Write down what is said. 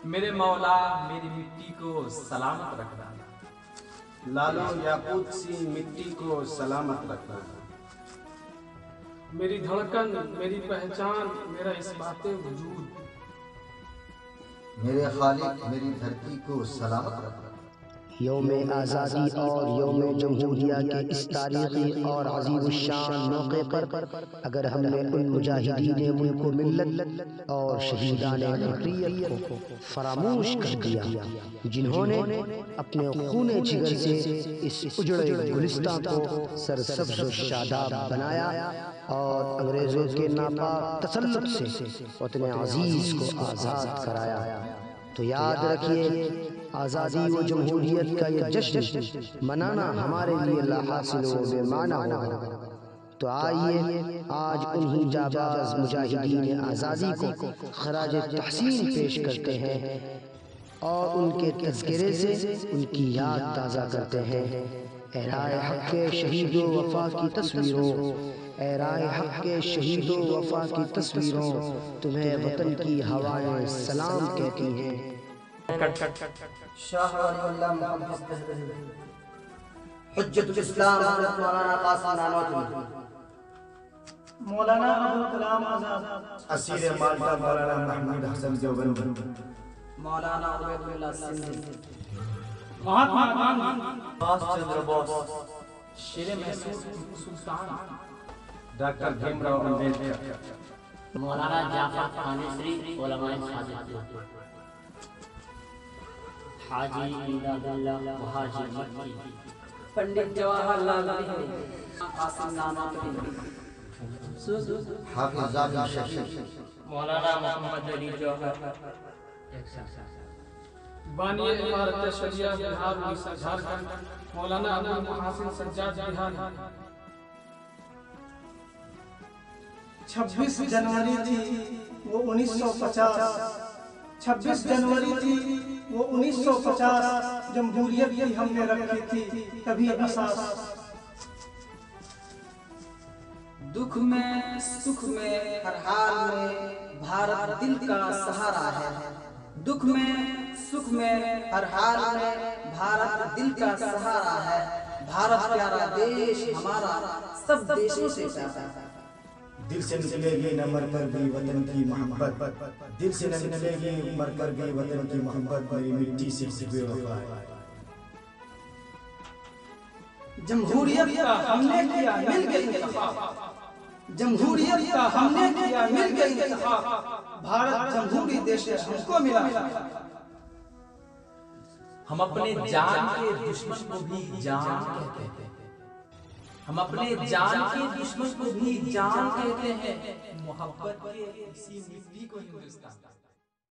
میرے مولا میری مٹی کو سلامت رکھنا، لالو یاقوت سی مٹی کو سلامت رکھنا، میری دھڑکن، میری پہچان، میرا اس بات وجود، میرے خالق میری دھرتی کو سلامت رکھنا۔ یوم آزادی اور یوم جمہوریہ کے اس تاریخی اور عظیم الشان موقع پر اگر ہم نے ان مجاہدین ملک و ملت اور شہیدان حریت کو فراموش کر دیا جنہوں نے اپنے خون جگر سے اس اجڑے گلستان کو سرسبز و شاداب بنایا اور انگریزوں کے ناپاک تسلط سے وطن عزیز کو آزاد کرایا، تو یاد رکھیے آزادی و جمہوریت کا یہ جشن منانا ہمارے لیے لاحاصل و بے معنی ہوگا۔ تو آئیے آج انہی جاباز مجاہدین آزادی کو خراج تحسین پیش کرتے ہیں اور ان کے تذکرے سے ان کی یاد تازہ کرتے ہیں۔ اے رائے حق کے شہید و وفا کی تصویروں، اے رائے حق کے شہید و وفا کی تصویروں، تمہیں وطن کی ہوائیں سلام کہتی ہیں۔ شاہ ولی اللہ محمد دہلوی، حجت الاسلام حضرت مولانا قاسم نانوتوی، مولانا ابوالکلام آزاد، اسیر مالٹا مولانا محمود حسن دیوبندی، مولانا عبید اللہ سندھی، مہاتما گاندھی، سبھاش چندر بوس، شیر محسود سلطان، ڈاکٹر بھیم راؤ امبیڈکر، مولانا جعفر خانیسری، علماء صادق، حاجی امداد اللہ وحاجی مکی، پنڈت جواہر لال نہرو، قاسم نانوتوی، حافظ زاوی شیخ، مولانا محمد علی جوہر، بانی عمارت شریعہ بہار اڑیسہ جھارکھنڈ، مولانا ابو المحاسن سجاد بہار۔ 26 جنوری تھی وہ 1950، 26 جنوری تھی وہ 1950، جمہوریت کی ہم نے رکھی تھی کبھی اساس۔ دکھ میں سکھ میں ہر حال میں بھارت دل کا سہارا ہے، دکھ میں سکھ میں ہر حال میں بھارت دل کا سہارا ہے، بھارت پیارا دیش ہمارا سب دیشوں سے پیارا ہے۔ دل سے نکلے گی نہ مر کر بھی وطن کی محبت، دل سے نکلے گی مر کر بھی وطن کی محبت، میری مٹی سے بے وفا ہے۔ جمہوریت کا ہم نے کیا مل کے انتخاب، جمہوریت کا ہم نے کیا مل کے انتخاب، بھارت جمہوری دیش ہم کو ملا۔ ہم اپنے جان کے دشمن کو بھی جان کہتے ہیں، ہم اپنے جان کے دشمن کو بھی جان کہتے ہیں، محبت کے اسی مٹی کو ہندوستان